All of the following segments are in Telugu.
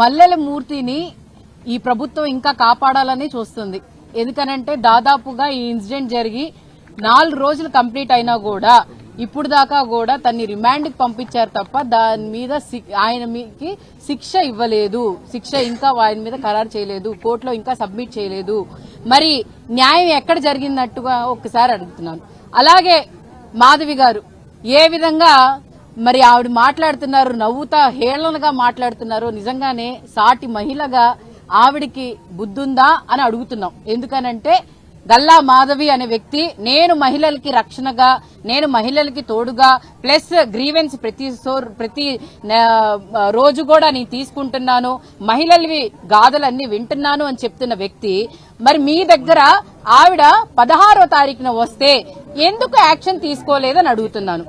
మల్లెల మూర్తిని ఈ ప్రభుత్వం ఇంకా కాపాడాలని చూస్తుంది. ఎందుకనంటే దాదాపుగా ఈ ఇన్సిడెంట్ జరిగి 4 రోజులు కంప్లీట్ అయినా కూడా ఇప్పుడు దాకా కూడా తన్ని రిమాండ్కి పంపించారు తప్ప దాని మీద ఆయనకి శిక్ష ఇవ్వలేదు. శిక్ష ఇంకా ఆయన మీద ఖరారు చేయలేదు, కోర్టులో ఇంకా సబ్మిట్ చేయలేదు. మరి న్యాయం ఎక్కడ జరిగినట్టుగా ఒక్కసారి అడుగుతున్నాను. అలాగే మాధవి గారు ఏ విధంగా మరి ఆవిడ మాట్లాడుతున్నారు, నవ్వుతా హేళనగా మాట్లాడుతున్నారు. నిజంగానే సాటి మహిళగా ఆవిడికి బుద్ధుందా అని అడుగుతున్నాం. ఎందుకనంటే గల్లా మాధవి అనే వ్యక్తి నేను మహిళలకి రక్షణగా, నేను మహిళలకి తోడుగా, ప్లస్ గ్రీవెన్స్ ప్రతి రోజు కూడా నేను తీసుకుంటున్నాను, మహిళలవి గాథలన్నీ వింటున్నాను అని చెప్తున్న వ్యక్తి మరి మీ దగ్గర ఆవిడ 16వ తారీఖున వస్తే ఎందుకు యాక్షన్ తీసుకోలేదని అడుగుతున్నాను.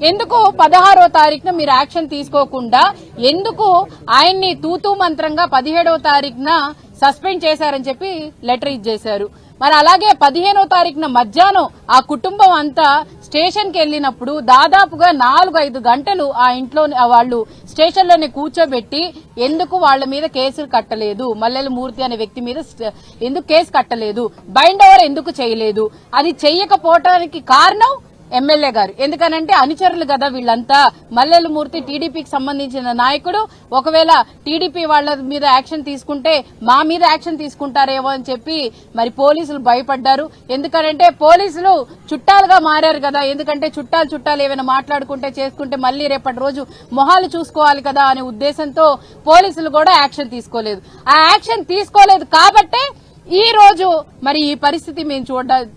ఎందుకు 16వ తారీఖున మీరు యాక్షన్ తీసుకోకుండా ఎందుకు ఆయన్ని తూతూ మంత్రంగా 17వ తారీఖున సస్పెండ్ చేశారని చెప్పి లెటర్ ఇచ్చేశారు. మరి అలాగే 15వ తారీఖున మధ్యాహ్నం ఆ కుటుంబం అంతా స్టేషన్ కి వెళ్లినప్పుడు దాదాపుగా 4-5 గంటలు ఆ ఇంట్లో వాళ్ళు స్టేషన్లోనే కూర్చోబెట్టి ఎందుకు వాళ్ళ మీద కేసులు కట్టలేదు, మల్లెల మూర్తి అనే వ్యక్తి మీద ఎందుకు కేసు కట్టలేదు, బైండ్ ఓవర్ ఎందుకు చేయలేదు, అది చెయ్యకపోవటానికి కారణం ఎమ్మెల్యే గారు. ఎందుకనంటే అనుచరులు కదా వీళ్ళంతా. మల్లెల మూర్తి టీడీపీకి సంబంధించిన నాయకుడు. ఒకవేళ టీడీపీ వాళ్ళ మీద యాక్షన్ తీసుకుంటే మా మీద యాక్షన్ తీసుకుంటారేమో అని చెప్పి మరి పోలీసులు భయపడ్డారు. ఎందుకనంటే పోలీసులు చుట్టాలుగా మారారు కదా. ఎందుకంటే చుట్టాలు ఏమైనా మాట్లాడుకుంటే చేసుకుంటే మళ్లీ రేపటి రోజు మొహాలు చూసుకోవాలి కదా అనే ఉద్దేశంతో పోలీసులు కూడా యాక్షన్ తీసుకోలేదు. ఆ యాక్షన్ తీసుకోలేదు కాబట్టే ఈ రోజు మరి ఈ పరిస్థితి మేము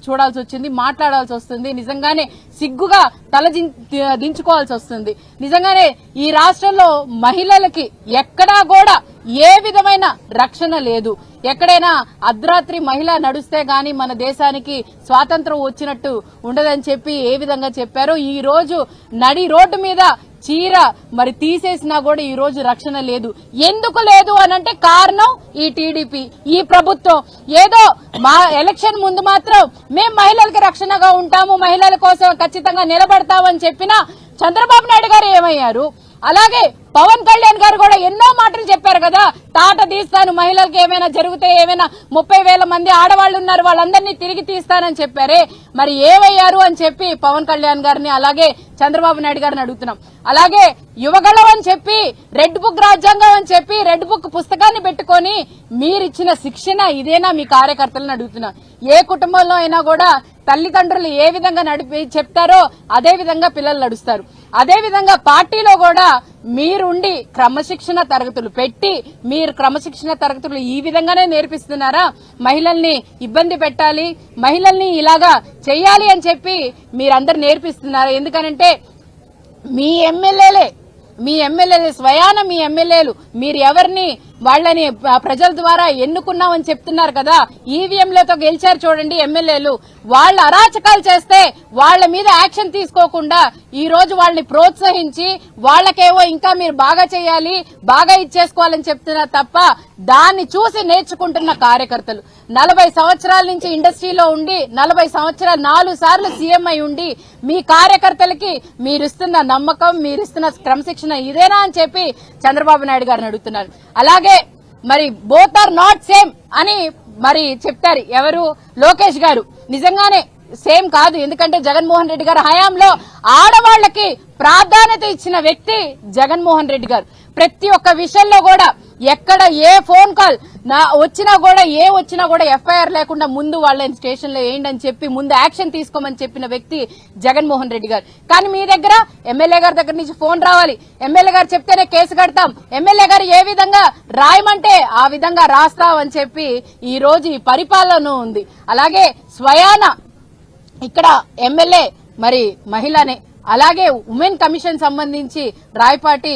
చూడాల్సి వచ్చింది, మాట్లాడాల్సి వస్తుంది. నిజంగానే సిగ్గుగా తల దించుకోవాల్సి వస్తుంది. నిజంగానే ఈ రాష్ట్రంలో మహిళలకి ఎక్కడా కూడా ఏ విధమైన రక్షణ లేదు. ఎక్కడైనా అర్ధరాత్రి మహిళ నడుస్తే గాని మన దేశానికి స్వాతంత్రం వచ్చినట్టు ఉండదని చెప్పి ఏ విధంగా చెప్పారో ఈ రోజు నడి రోడ్డు మీద చీర మరి తీసేసినా కూడా ఈ రోజు రక్షణ లేదు. ఎందుకు లేదు అనంటే కారణం ఈ టీడీపీ, ఈ ప్రభుత్వం. ఏదో మా ఎలక్షన్ ముందు మాత్రం మేం మహిళలకి రక్షణగా ఉంటాము, మహిళల కోసం ఖచ్చితంగా నిలబడతామని చెప్పిన చంద్రబాబు నాయుడు గారు ఏమయ్యారు? అలాగే పవన్ కళ్యాణ్ గారు కూడా ఎన్నో మాటలు చెప్పారు కదా, తాట తీస్తాను, మహిళలకు ఏమైనా జరిగితే ఏమైనా 30,000 మంది ఆడవాళ్లు ఉన్నారు వాళ్ళందరినీ తిరిగి తీస్తానని చెప్పారే, మరి ఏమయ్యారు అని చెప్పి పవన్ కళ్యాణ్ గారిని అలాగే చంద్రబాబు నాయుడు గారిని అడుగుతున్నాం. అలాగే యువగళం అని చెప్పి రెడ్ బుక్ రాజ్యాంగం అని చెప్పి రెడ్ బుక్ పుస్తకాన్ని పెట్టుకొని మీరిచ్చిన శిక్షణ ఇదేనా మీ కార్యకర్తలను అడుగుతున్నా. ఏ కుటుంబంలో అయినా కూడా తల్లిదండ్రులు ఏ విధంగా నడిపి చెప్తారో అదే విధంగా పిల్లలు నడుస్తారు. అదే విధంగా పార్టీలో కూడా మీరుండి క్రమశిక్షణ తరగతులు పెట్టి మీరు క్రమశిక్షణ తరగతులు ఈ విధంగానే నేర్పిస్తున్నారా? మహిళల్ని ఇబ్బంది పెట్టాలి, మహిళల్ని ఇలాగా చెయ్యాలి అని చెప్పి మీరందరూ నేర్పిస్తున్నారు. ఎందుకనంటే మీ ఎమ్మెల్యేలే స్వయాన మీ ఎమ్మెల్యేలు మీరు ఎవరిని వాళ్ళని ప్రజల ద్వారా ఎన్నుకున్నామని చెప్తున్నారు కదా. ఈవీఎంలతో గెలిచారు చూడండి ఎమ్మెల్యేలు. వాళ్ళ అరాచకాలు చేస్తే వాళ్ళ మీద యాక్షన్ తీసుకోకుండా ఈ రోజు వాళ్ళని ప్రోత్సహించి వాళ్ళకేవో ఇంకా మీరు బాగా చేయాలి, బాగా ఇచ్చేసుకోవాలని చెప్తున్నారు తప్ప దాన్ని చూసి నేర్చుకుంటున్న కార్యకర్తలు 40 సంవత్సరాల నుంచి ఇండస్ట్రీలో ఉండి 40 సంవత్సరాలు 4 సార్లు సీఎం అయి ఉండి మీ కార్యకర్తలకి మీరిస్తున్న నమ్మకం, మీరిస్తున్న క్రమశిక్షణ ఇదేనా అని చెప్పి చంద్రబాబు నాయుడు గారిని అడుగుతున్నారు. అలాగే మరి బోత్ ఆర్ నాట్ సేమ్ అని మరి చెప్తారు ఎవరు? లోకేష్ గారు. నిజంగానే సేమ్ కాదు. ఎందుకంటే జగన్మోహన్ రెడ్డి గారి హయాంలో ఆడవాళ్లకి ప్రాధాన్యత ఇచ్చిన వ్యక్తి జగన్మోహన్ రెడ్డి గారు. ప్రతి ఒక్క విషయంలో కూడా ఎక్కడ ఏ ఫోన్ కాల్ వచ్చినా కూడా ఎఫ్ఐఆర్ లేకుండా ముందు వాళ్ళని స్టేషన్ లో వేయండి అని చెప్పి ముందు యాక్షన్ తీసుకోమని చెప్పిన వ్యక్తి జగన్మోహన్ రెడ్డి గారు. కానీ మీ దగ్గర ఎమ్మెల్యే గారి దగ్గర నుంచి ఫోన్ రావాలి, ఎమ్మెల్యే గారు చెప్తేనే కేసు కడతాం, ఎమ్మెల్యే గారు ఏ విధంగా రాయమంటే ఆ విధంగా రాస్తామని చెప్పి ఈ రోజు ఈ పరిపాలన ఉంది. అలాగే స్వయాన ఇక్కడ ఎమ్మెల్యే మరి మహిళనే. అలాగే ఉమెన్ కమిషన్ సంబంధించి రాయపాటి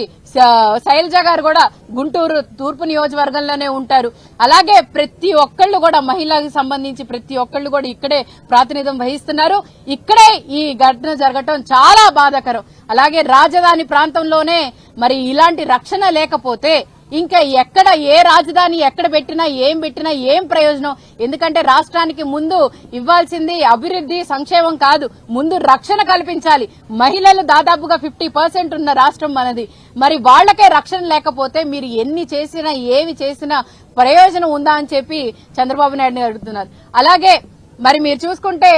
శైలజ గారు కూడా గుంటూరు తూర్పు నియోజకవర్గంలోనే ఉంటారు. అలాగే ప్రతి ఒక్కళ్ళు కూడా మహిళలకు సంబంధించి ప్రతి ఒక్కళ్ళు కూడా ఇక్కడే ప్రాతినిధ్యం వహిస్తున్నారు. ఇక్కడే ఈ ఘటన జరగటం చాలా బాధాకరం. అలాగే రాజధాని ప్రాంతంలోనే మరి ఇలాంటి రక్షణ లేకపోతే ఇంకా ఎక్కడ ఏ రాజధాని ఎక్కడ పెట్టినా ఏం ప్రయోజనం? ఎందుకంటే రాష్ట్రానికి ముందు ఇవ్వాల్సింది అభివృద్ధి సంక్షేమం కాదు, ముందు రక్షణ కల్పించాలి. మహిళలు దాదాపుగా 50% ఉన్న రాష్ట్రం మనది. మరి వాళ్లకే రక్షణ లేకపోతే మీరు ఎన్ని చేసినా ఏమి చేసినా ప్రయోజనం ఉందా అని చెప్పి చంద్రబాబు నాయుడు అడుగుతున్నారు. అలాగే మరి మీరు చూసుకుంటే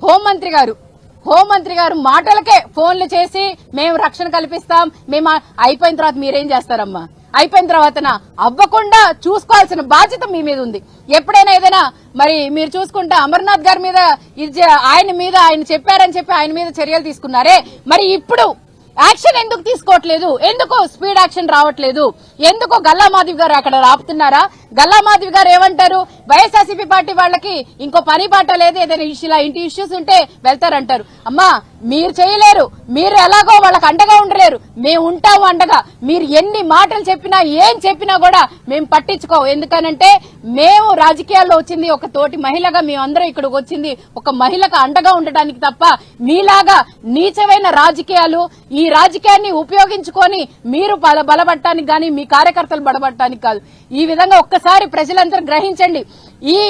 హోంమంత్రి గారు మాటలకే ఫోన్లు చేసి మేము రక్షణ కల్పిస్తాం, మేము అయిపోయిన తర్వాత మీరేం చేస్తారమ్మా? అయిపోయిన తర్వాతనా? అవ్వకుండా చూసుకోవాల్సిన బాధ్యత మీ మీద ఉంది. ఎప్పుడైనా ఏదైనా మరి మీరు చూసుకుంటే అమర్నాథ్ గారి మీద ఆయన చెప్పారని చెప్పి ఆయన మీద చర్యలు తీసుకున్నారే, మరి ఇప్పుడు యాక్షన్ ఎందుకు తీసుకోవట్లేదు? ఎందుకు స్పీడ్ యాక్షన్ రావట్లేదు? ఎందుకు గల్లా మాధవి గారు అక్కడ రాపుతున్నారా? గల్లా మాధవి గారు ఏమంటారు? వైఎస్ఆర్సీపీ పార్టీ వాళ్ళకి ఇంకో పని పాట లేదు, ఏదైనా ఇలా ఇంటి ఇష్యూస్ ఉంటే వెళ్తారంటారు. అమ్మా మీరు చేయలేరు, మీరు ఎలాగో వాళ్ళకి అండగా ఉండలేరు, మేము ఉంటాము అండగా. మీరు ఎన్ని మాటలు చెప్పినా ఏం చెప్పినా కూడా మేము పట్టించుకోవు. ఎందుకనంటే మేము రాజకీయాల్లో వచ్చింది ఒక తోటి మహిళగా, మేమందరం ఇక్కడికి వచ్చింది ఒక మహిళకు అండగా ఉండడానికి తప్ప మీలాగా నీచమైన రాజకీయాలు, ఈ రాజకీయాన్ని ఉపయోగించుకొని మీరు బలపడటానికి గానీ మీ కార్యకర్తలు బలపడటానికి కాదు. ఈ విధంగా ఒక్కసారి ప్రజలందరూ గ్రహించండి. ఈ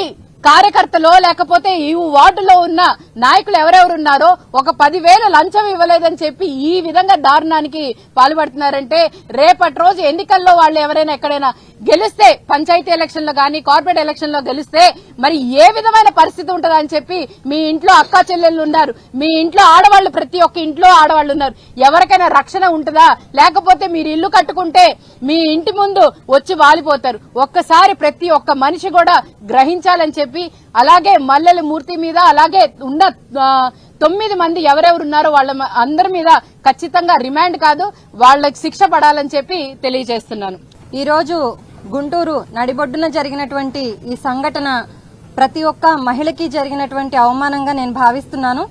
కార్యకర్తలో లేకపోతే ఈ వార్డులో ఉన్న నాయకులు ఎవరెవరున్నారో ఒక 10,000 లంచం ఇవ్వలేదని చెప్పి ఈ విధంగా దారుణానికి పాల్పడుతున్నారంటే రేపటి రోజు ఎన్నికల్లో వాళ్ళు ఎవరైనా ఎక్కడైనా గెలిస్తే, పంచాయతీ ఎలక్షన్ లో గానీ కార్పొరేట్ ఎలక్షన్ లో గెలిస్తే మరి ఏ విధమైన పరిస్థితి ఉంటుందని చెప్పి మీ ఇంట్లో అక్కా చెల్లెళ్ళు ఉన్నారు, మీ ఇంట్లో ఆడవాళ్లు, ప్రతి ఒక్క ఇంట్లో ఆడవాళ్లు ఉన్నారు. ఎవరికైనా రక్షణ ఉంటుందా? లేకపోతే మీరు ఇల్లు కట్టుకుంటే మీ ఇంటి ముందు వచ్చి వాలిపోతారు. ఒక్కసారి ప్రతి ఒక్క మనిషి కూడా గ్రహించాలని చెప్పి, అలాగే మల్లెల మూర్తి మీద, అలాగే ఉన్న 9 మంది ఎవరెవరున్నారో వాళ్ళ అందరి మీద ఖచ్చితంగా రిమాండ్ కాదు వాళ్ళకి శిక్ష పడాలని చెప్పి తెలియజేస్తున్నాను. ఈ రోజు గుంటూరు నడిబొడ్డున జరిగినటువంటి ఈ సంఘటన ప్రతి ఒక్క మహిళకి జరిగినటువంటి అవమానంగా నేను భావిస్తున్నాను.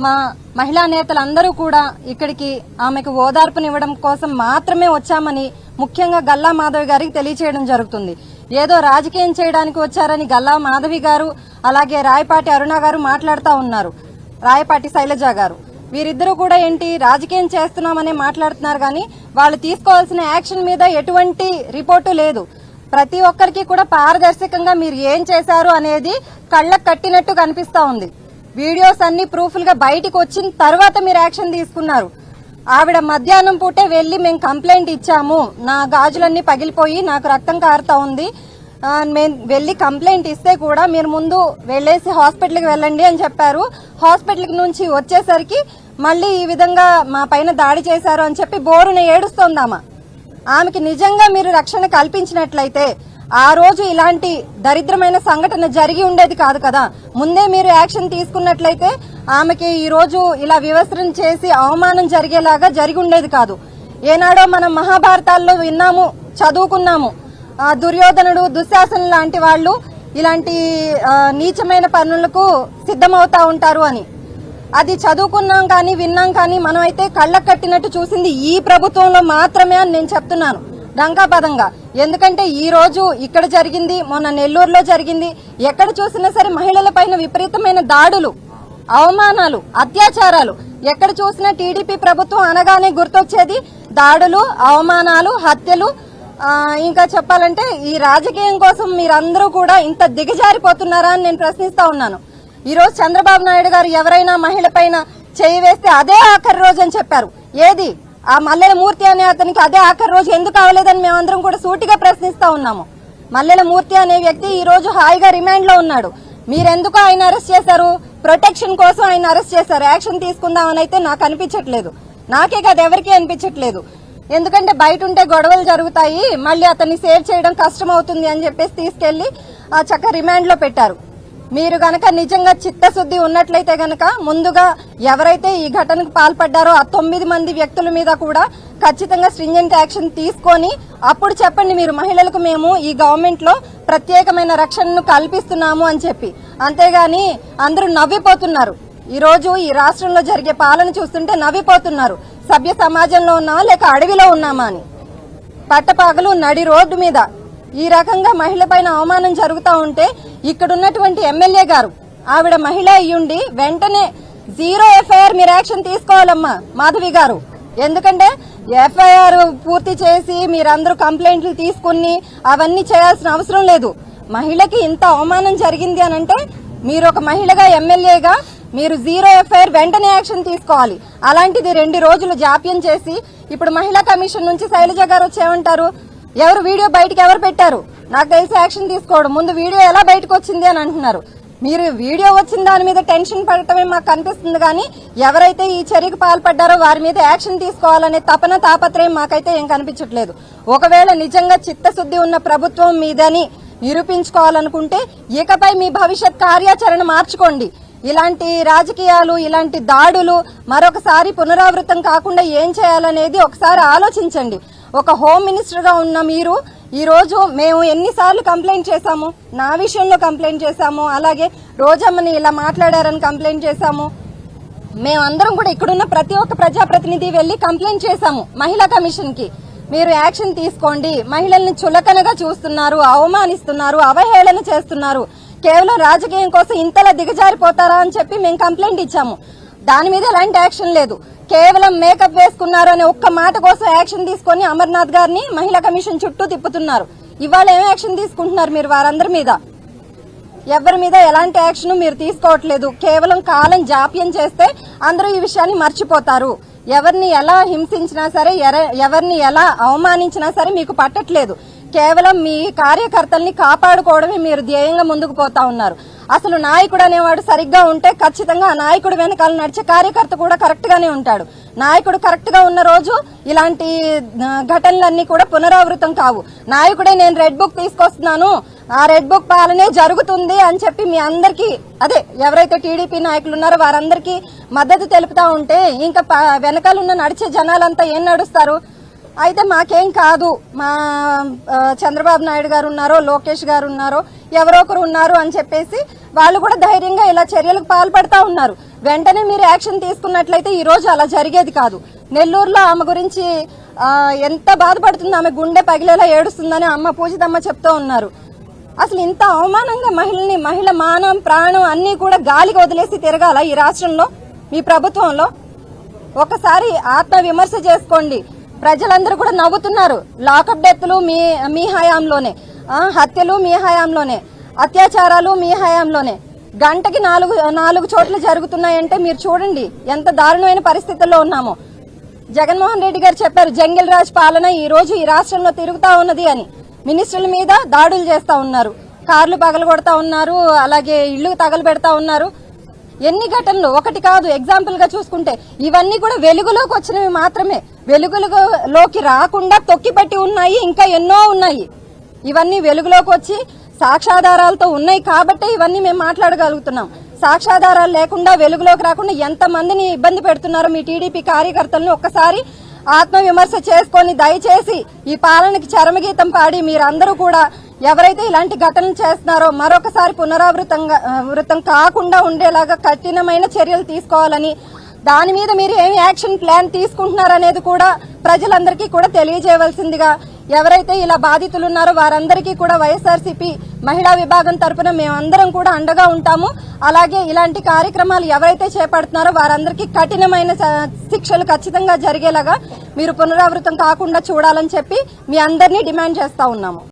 మా మహిళా నేతలందరూ కూడా ఇక్కడికి ఆమెకు ఓదార్పునివ్వడం కోసం మాత్రమే వచ్చామని ముఖ్యంగా గల్లా మాధవి గారికి తెలియచేయడం జరుగుతుంది. ఏదో రాజకీయం చేయడానికి వచ్చారని గల్లా మాధవి గారు, అలాగే రాయపాటి అరుణ గారు మాట్లాడుతూ ఉన్నారు, రాయపాటి శైలజ గారు. వీరిద్దరూ కూడా ఏంటి రాజకీయం చేస్తున్నామని మాట్లాడుతున్నారు, కానీ వాళ్ళు తీసుకోవాల్సిన యాక్షన్ మీద ఎటువంటి రిపోర్టు లేదు. ప్రతి ఒక్కరికి కూడా పారదర్శకంగా మీరు ఏం చేశారు అనేది కళ్ళకు కట్టినట్టు కనిపిస్తా ఉంది. వీడియోస్ అన్ని ప్రూఫ్లుగా బయటికి వచ్చిన తర్వాత మీరు యాక్షన్ తీసుకున్నారు. ఆవిడ మధ్యాహ్నం పూటే వెళ్లి మేము కంప్లైంట్ ఇచ్చాము, నా గాజులన్నీ పగిలిపోయి నాకు రక్తం కారుతా ఉంది, మేము వెళ్లి కంప్లైంట్ ఇస్తే కూడా మీరు ముందు వెళ్లేసి హాస్పిటల్కి వెళ్ళండి అని చెప్పారు. హాస్పిటల్ నుంచి వచ్చేసరికి మళ్ళీ ఈ విధంగా మా పైన దాడి చేశారు అని చెప్పి బోరున ఏడుస్తోందామా. ఆమెకి నిజంగా మీరు రక్షణ కల్పించినట్లయితే ఆ రోజు ఇలాంటి దరిద్రమైన సంఘటన జరిగి ఉండేది కాదు కదా. ముందే మీరు యాక్షన్ తీసుకున్నట్లయితే ఆమెకి ఈ రోజు ఇలా వివసరం చేసి అవమానం జరిగేలాగా జరిగి ఉండేది కాదు. ఏనాడో మనం మహాభారతాల్లో విన్నాము, చదువుకున్నాము, దుర్యోధనుడు, దుశ్శాసనుడు లాంటి వాళ్ళు ఇలాంటి నీచమైన పనులకు సిద్ధమవుతా ఉంటారు అని. అది చదువుకున్నాం కానీ విన్నాం, కానీ మనం అయితే కళ్ళకు కట్టినట్టు చూసింది ఈ ప్రభుత్వంలో మాత్రమే అని నేను చెప్తున్నాను డంకాపదంగా. ఎందుకంటే ఈ రోజు ఇక్కడ జరిగింది, మొన్న నెల్లూరులో జరిగింది, ఎక్కడ చూసినా సరే మహిళల పైన విపరీతమైన దాడులు, అవమానాలు, అత్యాచారాలు. ఎక్కడ చూసినా టీడీపీ ప్రభుత్వం అనగానే గుర్తొచ్చేది దాడులు, అవమానాలు, హత్యలు. ఇంకా చెప్పాలంటే ఈ రాజకీయం కోసం మీరందరూ కూడా ఇంత దిగజారిపోతున్నారా అని నేను ప్రశ్నిస్తా ఉన్నాను. ఈ రోజు చంద్రబాబు నాయుడు గారు ఎవరైనా మహిళ పైన చేయి వేస్తే అదే ఆఖరి రోజు అని చెప్పారు. ఏది ఆ మల్లెల మూర్తి అనే అతనికి అదే ఆఖరి రోజు ఎందుకు అవ్వలేదని మేమందరం కూడా సూటిగా ప్రశ్నిస్తా ఉన్నాము. మల్లెల మూర్తి అనే వ్యక్తి ఈ రోజు హాయిగా రిమాండ్ లో ఉన్నాడు. మీరెందుకు ఆయన అరెస్ట్ చేశారు? ప్రొటెక్షన్ కోసం ఆయన అరెస్ట్ చేశారు. యాక్షన్ తీసుకుందామని అయితే నాకు అనిపించట్లేదు, నాకే కాదు ఎవరికీ అనిపించట్లేదు. ఎందుకంటే బయట ఉంటే గొడవలు జరుగుతాయి, మళ్ళీ అతన్ని సేవ్ చేయడం కష్టం అవుతుంది అని చెప్పేసి తీసుకెళ్లి చక్క రిమాండ్ లో పెట్టారు. మీరు గనక నిజంగా చిత్తశుద్ధి ఉన్నట్లయితే గనక ముందుగా ఎవరైతే ఈ ఘటనకు పాల్పడ్డారో ఆ 9 మంది వ్యక్తుల మీద కూడా ఖచ్చితంగా స్ట్రింజెంట్ యాక్షన్ తీసుకొని అప్పుడు చెప్పండి మీరు మహిళలకు మేము ఈ గవర్నమెంట్ లో ప్రత్యేకమైన రక్షణను కల్పిస్తున్నాము అని చెప్పి. అంతేగాని అందరూ నవ్విపోతున్నారు. ఈ రోజు ఈ రాష్ట్రంలో జరిగే పాలన చూస్తుంటే నవ్విపోతున్నారు. సభ్య సమాజంలో ఉన్నామా లేక అడవిలో ఉన్నామా అని. పట్టపగలు నడి రోడ్డు మీద ఈ రకంగా మహిళ పైన అవమానం జరుగుతూ ఉంటే ఇక్కడున్నటువంటి ఎమ్మెల్యే గారు ఆవిడ మహిళ అయ్యుండి వెంటనే 0 ఎఫ్ఐఆర్ మీరు యాక్షన్ తీసుకోవాలమ్మా మాధవి గారు. ఎందుకంటే ఎఫ్ఐఆర్ పూర్తి చేసి మీరందరూ కంప్లైంట్లు తీసుకుని అవన్నీ చేయాల్సిన అవసరం లేదు. మహిళకి ఇంత అవమానం జరిగింది అని అంటే మీరు ఒక మహిళగా ఎమ్మెల్యేగా మీరు 0 ఎఫ్ఐఆర్ వెంటనే యాక్షన్ తీసుకోవాలి. అలాంటిది 2 రోజులు జాప్యం చేసి ఇప్పుడు మహిళా కమిషన్ నుంచి శైలజ గారు వచ్చేమంటారు, ఎవరు వీడియో బయటకు ఎవరు పెట్టారు నాకు తెలిసి యాక్షన్ తీసుకోవడం, ముందు వీడియో ఎలా బయటకు వచ్చింది అని అంటున్నారు. మీరు వీడియో వచ్చిన దాని మీద టెన్షన్ పడటమే మాకు కనిపిస్తుంది కానీ ఎవరైతే ఈ చర్యకు పాల్పడ్డారో వారి మీద యాక్షన్ తీసుకోవాలనే తపన తాపత్రయం మాకైతే ఏం కనిపించట్లేదు. ఒకవేళ నిజంగా చిత్తశుద్ధి ఉన్న ప్రభుత్వం మీదని నిరూపించుకోవాలనుకుంటే ఇకపై మీ భవిష్యత్ కార్యాచరణ మార్చుకోండి. ఇలాంటి రాజకీయాలు, ఇలాంటి దాడులు మరొకసారి పునరావృతం కాకుండా ఏం చేయాలనేది ఒకసారి ఆలోచించండి. ఒక హోమ్ మినిస్టర్ గా ఉన్న మీరు ఈ రోజు మేము ఎన్నిసార్లు కంప్లైంట్ చేశాము, నా విషయంలో కంప్లైంట్ చేశాము, అలాగే రోజమ్మని ఇలా మాట్లాడారని కంప్లైంట్ చేశాము. మేమందరం కూడా ఇక్కడున్న ప్రతి ఒక్క ప్రజాప్రతినిధి వెళ్లి కంప్లైంట్ చేశాము మహిళా కమిషన్ కి. మీరు యాక్షన్ తీసుకోండి, మహిళల్ని చులకనగా చూస్తున్నారు, అవమానిస్తున్నారు, అవహేళన చేస్తున్నారు, కేవలం రాజకీయం కోసం ఇంతలా దిగజారిపోతారా అని చెప్పి మేము కంప్లైంట్ ఇచ్చాము. దాని మీద ఎలాంటి యాక్షన్ లేదు. కేవలం మేకప్ వేసుకున్నారు అనే ఒక్క మాట కోసం యాక్షన్ తీసుకొని అమర్నాథ్ గారిని మహిళా కమిషన్ చుట్టూ తిప్పుతున్నారు. ఇవాళ ఏం యాక్షన్ తీసుకుంటున్నారు మీరు వారందరి మీద? ఎవరి మీద ఎలాంటి యాక్షన్ మీరు తీసుకోవట్లేదు. కేవలం కాలం జాప్యం చేస్తే అందరూ ఈ విషయాన్ని మర్చిపోతారు. ఎవరిని ఎలా హింసించినా సరే, ఎవరిని ఎలా అవమానించినా సరే మీకు పట్టట్లేదు. కేవలం మీ కార్యకర్తల్ని కాపాడుకోవడమే మీరు ధ్యేయంగా ముందుకు పోతా ఉన్నారు. అసలు నాయకుడు అనేవాడు సరిగ్గా ఉంటే ఖచ్చితంగా ఆ నాయకుడు వెనకాల నడిచే కార్యకర్త కూడా కరెక్ట్ గానే ఉంటాడు. నాయకుడు కరెక్ట్ గా ఉన్న రోజు ఇలాంటి ఘటనలన్నీ కూడా పునరావృతం కావు. నాయకుడే నేను రెడ్ బుక్ తీసుకొస్తున్నాను, ఆ రెడ్ బుక్ పాలనే జరుగుతుంది అని చెప్పి మీ అందరికీ, అదే ఎవరైతే టీడీపీ నాయకులు ఉన్నారో వారందరికీ మద్దతు తెలుపుతా ఉంటే ఇంకా వెనకాల ఉన్న నడిచే జనాలంతా ఏం నడుస్తారు? అయితే మాకేం కాదు, మా చంద్రబాబు నాయుడు గారు ఉన్నారో, లోకేష్ గారు ఉన్నారో, ఎవరో ఒకరు ఉన్నారు అని చెప్పేసి వాళ్ళు కూడా ధైర్యంగా ఇలా చర్యలకు పాల్పడతా ఉన్నారు. వెంటనే మీరు యాక్షన్ తీసుకున్నట్లయితే ఈ రోజు అలా జరిగేది కాదు. నెల్లూరులో ఆమె గురించి ఎంత బాధపడుతుందో, ఆమె గుండె పగిలేలా ఏడుస్తుందని అమ్మ పూజితమ్మ చెప్తూ ఉన్నారు. అసలు ఇంత అవమానంగా మహిళ మానం ప్రాణం అన్ని కూడా గాలికి వదిలేసి తిరగాల ఈ రాష్ట్రంలో మీ ప్రభుత్వంలో? ఒకసారి ఆత్మ విమర్శ చేసుకోండి. ప్రజలందరూ కూడా నవ్వుతున్నారు. లాకప్ డెత్లు మీ హయాంలోనే, హత్యలు మీ హయాంలోనే, అత్యాచారాలు మీ హయాంలోనే, గంటకి 4 చోట్ల జరుగుతున్నాయంటే మీరు చూడండి ఎంత దారుణమైన పరిస్థితుల్లో ఉన్నామో. జగన్మోహన్ రెడ్డి గారు చెప్పారు జంగిల్ రాజ్ పాలన ఈ రోజు ఈ రాష్ట్రంలో తిరుగుతా ఉన్నది అని. మినిస్టర్ల మీద దాడులు చేస్తా ఉన్నారు, కార్లు పగలగొడతా ఉన్నారు, అలాగే ఇళ్లు తగలబెడతా ఉన్నారు. ఎన్ని ఘటనలు, ఒకటి కాదు. ఎగ్జాంపుల్ గా చూసుకుంటే ఇవన్నీ కూడా వెలుగులోకి వచ్చినవి మాత్రమే. వెలుగులోకి రాకుండా తొక్కిపట్టి ఉన్నాయి, ఇంకా ఎన్నో ఉన్నాయి. ఇవన్నీ వెలుగులోకి వచ్చి సాక్ష్యాధారాలతో ఉన్నాయి కాబట్టి ఇవన్నీ మేము మాట్లాడగలుగుతున్నాం. సాక్ష్యాధారాలు లేకుండా వెలుగులోకి రాకుండా ఎంత మందిని ఇబ్బంది పెడుతున్నారో మీ టీడీపీ కార్యకర్తలను ఒక్కసారి ఆత్మవిమర్శ చేసుకొని దయచేసి ఈ పాలనకి చరమగీతం పాడి మీరందరూ కూడా ఎవరైతే ఇలాంటి ఘటనలు చేస్తున్నారో మరొకసారి పునరావృతం కాకుండా ఉండేలాగా కఠినమైన చర్యలు తీసుకోవాలని, దాని మీద మీరు ఏమి యాక్షన్ ప్లాన్ తీసుకుంటున్నారనేది కూడా ప్రజలందరికీ కూడా తెలియజేయవలసిందిగా, ఎవరైతే ఇలా బాధితులు ఉన్నారో వారందరికీ కూడా వైఎస్ఆర్సీపీ మహిళా విభాగం తరపున మేమందరం కూడా అండగా ఉంటాము. అలాగే ఇలాంటి కార్యక్రమాలు ఎవరైతే చేపడుతున్నారో వారందరికీ కఠినమైన శిక్షలు ఖచ్చితంగా జరిగేలాగా మీరు పునరావృతం కాకుండా చూడాలని చెప్పి మీ అందరినీ డిమాండ్ చేస్తా ఉన్నాము.